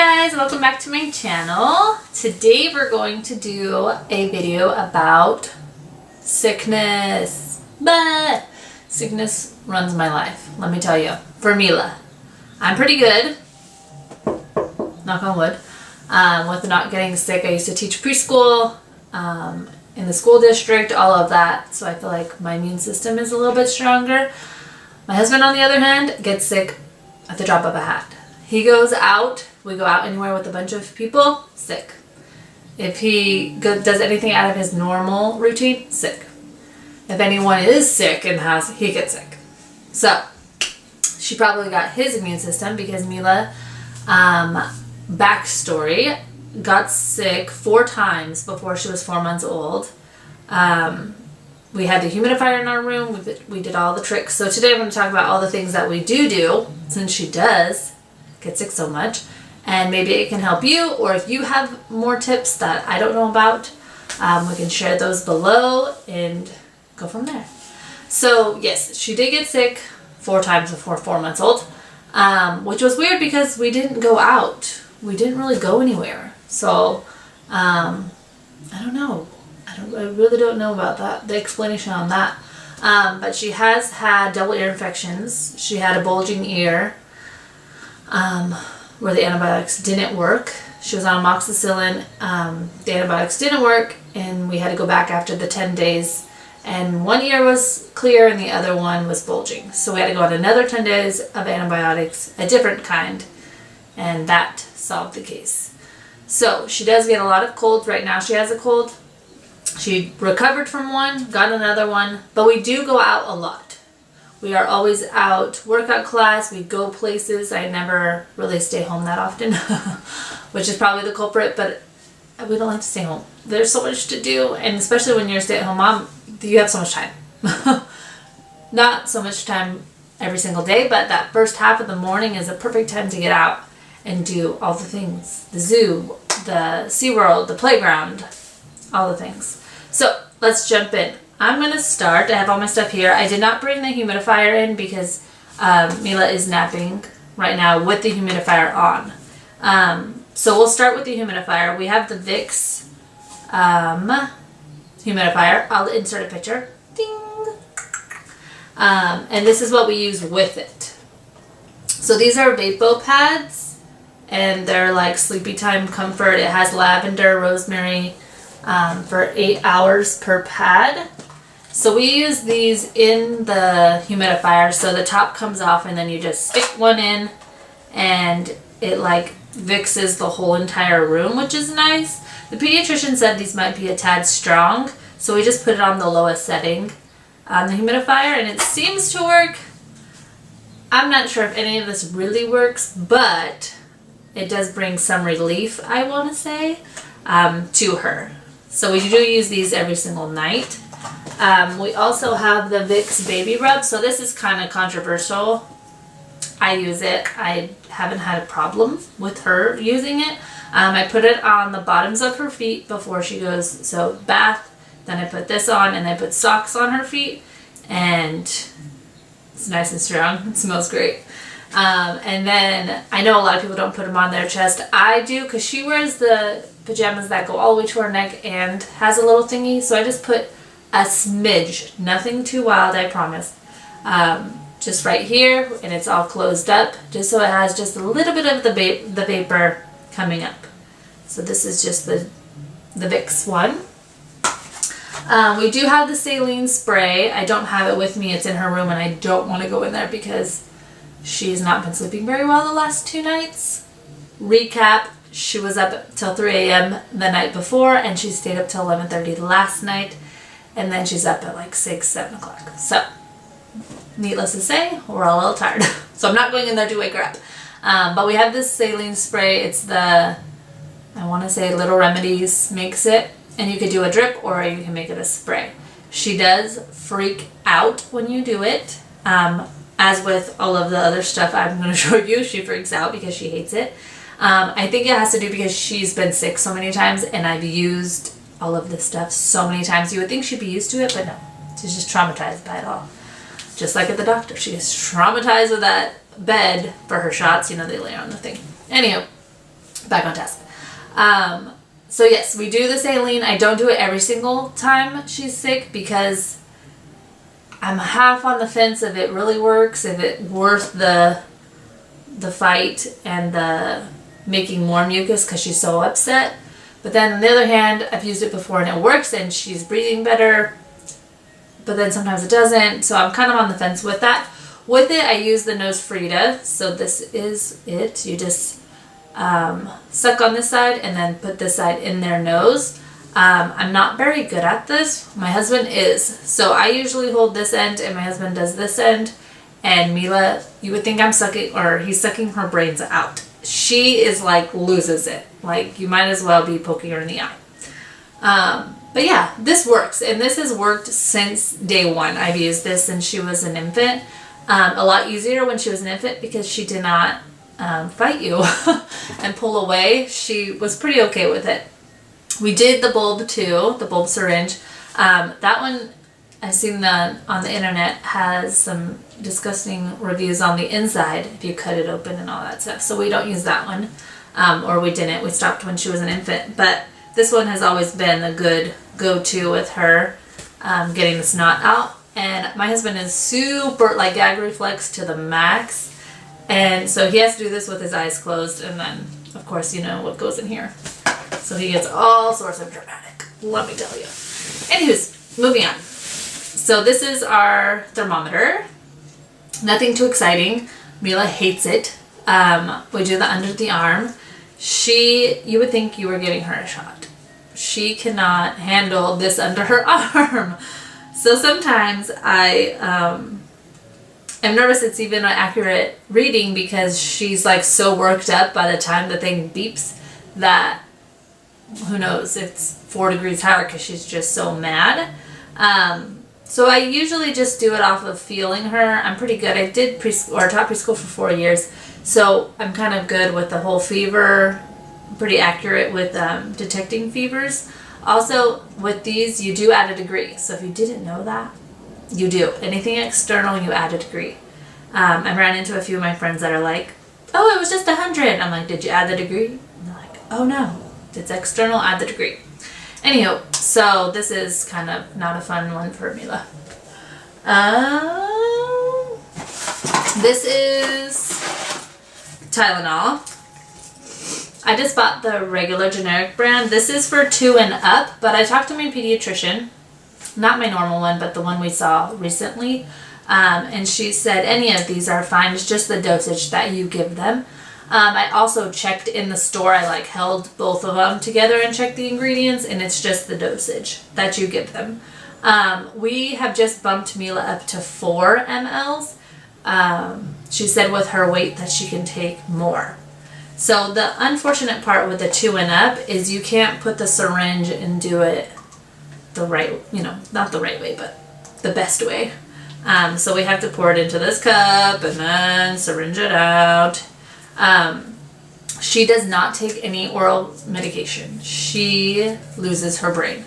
guys, welcome back to my channel. Today we're going to do a video about sickness. But sickness runs my life, let me tell you. For Mila, I'm pretty good, knock on wood, with not getting sick. I used to teach preschool in the school district, all of that, so I feel like my immune system is a little bit stronger. My husband, on the other hand, gets sick at the drop of a hat. He goes out, we go out anywhere with a bunch of people, sick. If he does anything out of his normal routine, sick. If anyone is sick in the house, he gets sick. So, she probably got his immune system because Mila, backstory, got sick 4 times before she was 4 months old. We had the humidifier in our room, we did all the tricks. So today I'm going to talk about all the things that we do, since she does get sick so much, and maybe it can help you, or if you have more tips that I don't know about, we can share those below and go from there. So yes, she did get sick 4 times before 4 months old, which was weird because we didn't go out. We didn't really go anywhere. So I don't know. I really don't know about that, the explanation on that. But she has had double ear infections. She had a bulging ear where the antibiotics didn't work. She was on amoxicillin. The antibiotics didn't work, and we had to go back after the 10 days. And one ear was clear and the other one was bulging. So we had to go on another 10 days of antibiotics, a different kind, and that solved the case. So she does get a lot of colds. Right now she has a cold. She recovered from one, got another one, but we do go out a lot. We are always out, workout class, we go places. I never really stay home that often, which is probably the culprit, but we don't like to stay home. There's so much to do, and especially when you're a stay-at-home mom, you have so much time. Not so much time every single day, but that first half of the morning is a perfect time to get out and do all the things. The zoo, the SeaWorld, the playground, all the things. So let's jump in. I'm going to start. I have all my stuff here. I did not bring the humidifier in because Mila is napping right now with the humidifier on. So we'll start with the humidifier. We have the Vicks humidifier. I'll insert a picture. Ding! And this is what we use with it. So these are Vapo pads, and they're like sleepy time comfort. It has lavender, rosemary, for 8 hours per pad. So we use these in the humidifier, so the top comes off and then you just stick one in and it like Vicks the whole entire room, which is nice. The pediatrician said these might be a tad strong, so we just put it on the lowest setting on the humidifier and it seems to work. I'm not sure if any of this really works, but it does bring some relief, I want to say, to her. So we do use these every single night. We also have the Vicks Baby Rub. So this is kind of controversial. I use it. I haven't had a problem with her using it. I put it on the bottoms of her feet before she goes, so bath. Then I put this on and I put socks on her feet. And it's nice and strong. It smells great. And then I know a lot of people don't put them on their chest. I do because she wears the pajamas that go all the way to her neck and has a little thingy. So I just put a smidge, nothing too wild, I promise. Just right here, and it's all closed up, just so it has just a little bit of the vapor coming up. So this is just the Vicks one. We do have the saline spray. I don't have it with me. It's in her room, and I don't want to go in there because she's not been sleeping very well the last 2 nights. Recap, she was up till 3 a.m. the night before, and she stayed up till 11:30 last night, and then she's up at like 6, 7 o'clock. So, needless to say, we're all a little tired. So I'm not going in there to wake her up. But we have this saline spray. It's the, I want to say Little Remedies makes it, and you could do a drip or you can make it a spray. She does freak out when you do it. As with all of the other stuff I'm going to show you, she freaks out because she hates it. I think it has to do because she's been sick so many times and I've used all of this stuff so many times. You would think she'd be used to it, but no. She's just traumatized by it all. Just like at the doctor. She is traumatized with that bed for her shots. You know, they lay on the thing. Anywho, Back on task. So yes, we do the saline. I don't do it every single time she's sick because I'm half on the fence if it really works, if it's worth the fight and the making more mucus because she's so upset. But then on the other hand, I've used it before and it works and she's breathing better, but then sometimes it doesn't. So I'm kind of on the fence with that. With it, I use the Nose Frida. So this is it. You just suck on this side and then put this side in their nose. I'm not very good at this. My husband is. So I usually hold this end and my husband does this end. And Mila, you would think I'm sucking, or he's sucking her brains out. She is like, loses it. Like, you might as well be poking her in the eye. But yeah, this works. And this has worked since day one. I've used this since she was an infant. A lot easier when she was an infant because she did not fight you and pull away. She was pretty okay with it. We did the bulb too, the bulb syringe. That one I've seen on the internet has some disgusting reviews on the inside if you cut it open and all that stuff. So we don't use that one, or we didn't. We stopped when she was an infant. But this one has always been a good go-to with her getting the snot out. And my husband is super, like, gag reflex to the max. And so he has to do this with his eyes closed. And then, of course, you know what goes in here. So he gets all sorts of dramatic, let me tell you. Anywho's, moving on. So this is our thermometer. Nothing too exciting. Mila hates it. We do the under the arm. You would think you were giving her a shot. She cannot handle this under her arm. So sometimes I am nervous it's even an accurate reading because she's like so worked up by the time the thing beeps that who knows, it's 4 degrees higher because she's just so mad. So I usually just do it off of feeling her. I'm pretty good. I did taught preschool for 4 years, so I'm kind of good with the whole fever, pretty accurate with detecting fevers. Also, with these, you do add a degree. So if you didn't know that, you do. Anything external, you add a degree. I ran into a few of my friends that are like, oh, it was just 100. I'm like, did you add the degree? And they're like, oh no, it's external, add the degree. Anyhow, so this is kind of not a fun one for Mila. This is Tylenol. I just bought the regular generic brand. This is for 2 and up, but I talked to my pediatrician, not my normal one, but the one we saw recently, and she said any of these are fine. It's just the dosage that you give them. I also checked in the store. I held both of them together and checked the ingredients, and it's just the dosage that you give them. We have just bumped Mila up to 4 mLs. She said with her weight that she can take more. So the unfortunate part with the 2 and up is you can't put the syringe and do it the right, not the right way, but the best way. So we have to pour it into this cup and then syringe it out. She does not take any oral medication. She loses her brain.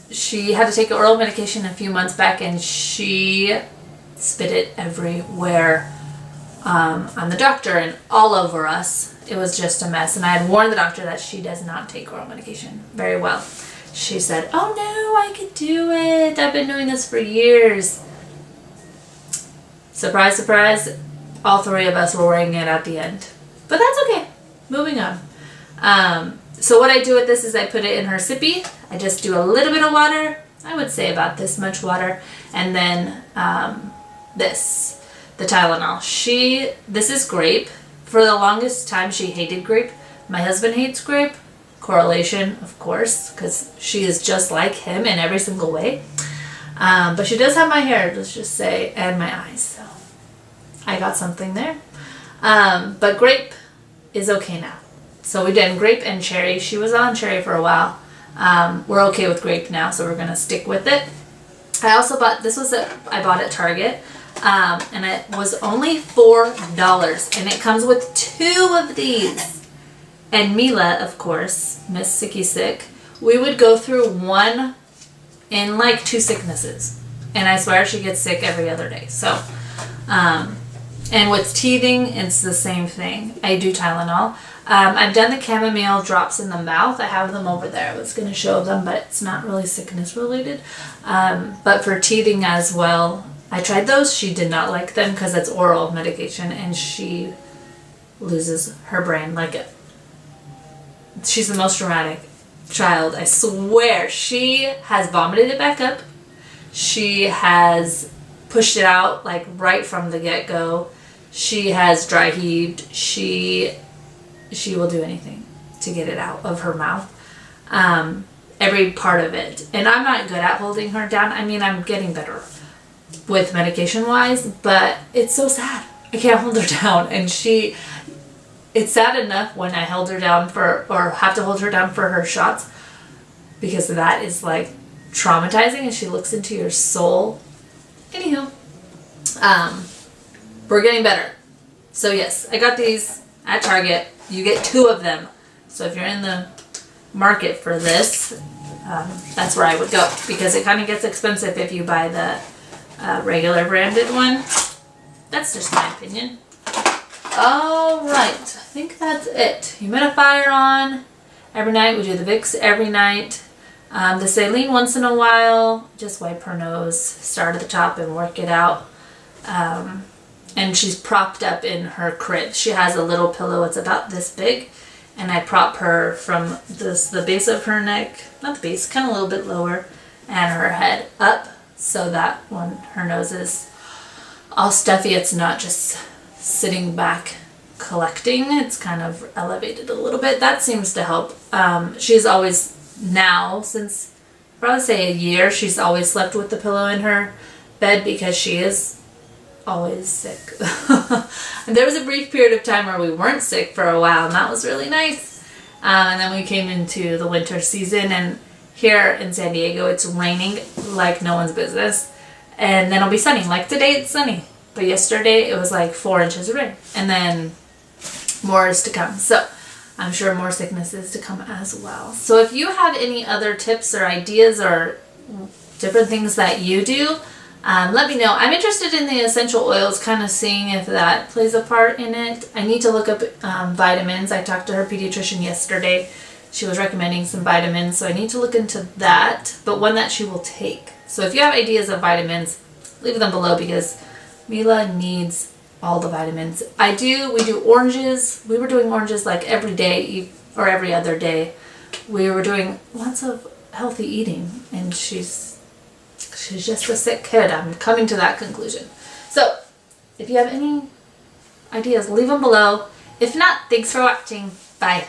She had to take oral medication a few months back and she spit it everywhere. On the doctor and all over us. It was just a mess. And I had warned the doctor that she does not take oral medication very well. She said, oh no, I could do it. I've been doing this for years. Surprise, surprise. All 3 of us were wearing it at the end. But that's okay. Moving on. So what I do with this is I put it in her sippy. I just do a little bit of water. I would say about this much water. And then the Tylenol. This is grape. For the longest time she hated grape. My husband hates grape. Correlation, of course, because she is just like him in every single way. But she does have my hair, let's just say, and my eyes. So I got something there. But grape is okay now. So we did grape and cherry. She was on cherry for a while. We're okay with grape now, so we're going to stick with it. I also bought, I bought at Target. And it was only $4, and it comes with 2 of these. And Mila, of course, Miss Sicky Sick, we would go through one in 2 sicknesses, and I swear she gets sick every other day. So And with teething, it's the same thing. I do Tylenol. I've done the chamomile drops in the mouth. I have them over there. I was going to show them, but it's not really sickness related. But for teething as well, I tried those. She did not like them because it's oral medication, and she loses her brain. Like, she's the most dramatic child. I swear. She has vomited it back up. She has pushed it out like right from the get-go. She has dry heaved. She will do anything to get it out of her mouth. Every part of it. And I'm not good at holding her down. I mean, I'm getting better with medication wise, but it's so sad. I can't hold her down. And it's sad enough when I held her down or have to hold her down for her shots, because that is like traumatizing, and she looks into your soul. Anywho, we're getting better. So yes, I got these at Target. You get 2 of them. So if you're in the market for this, that's where I would go, because it kind of gets expensive if you buy the regular branded one. That's just my opinion. All right, I think that's it. Humidifier on every night. We do the Vicks every night. The saline once in a while. Just wipe her nose, start at the top and work it out. And she's propped up in her crib. She has a little pillow. It's about this big. And I prop her from the base of her neck, not the base, kind of a little bit lower, and her head up, so that when her nose is all stuffy, it's not just sitting back collecting. It's kind of elevated a little bit. That seems to help. She's always, now, since probably say a year, she's always slept with the pillow in her bed, because she is always sick. And there was a brief period of time where we weren't sick for a while, and that was really nice. And then we came into the winter season, and here in San Diego it's raining like no one's business, and then it'll be sunny. Like today it's sunny, but yesterday it was like 4 inches of rain, and then more is to come. So I'm sure more sickness is to come as well. So if you have any other tips or ideas or different things that you do, let me know. I'm interested in the essential oils, kind of seeing if that plays a part in it. I need to look up vitamins. I talked to her pediatrician yesterday. She was recommending some vitamins, so I need to look into that, but one that she will take. So if you have ideas of vitamins, leave them below, because Mila needs all the vitamins. We do oranges. We were doing oranges like every day or every other day. We were doing lots of healthy eating, and she's just a sick kid. I'm coming to that conclusion. So if you have any ideas, leave them below. If not, thanks for watching. Bye.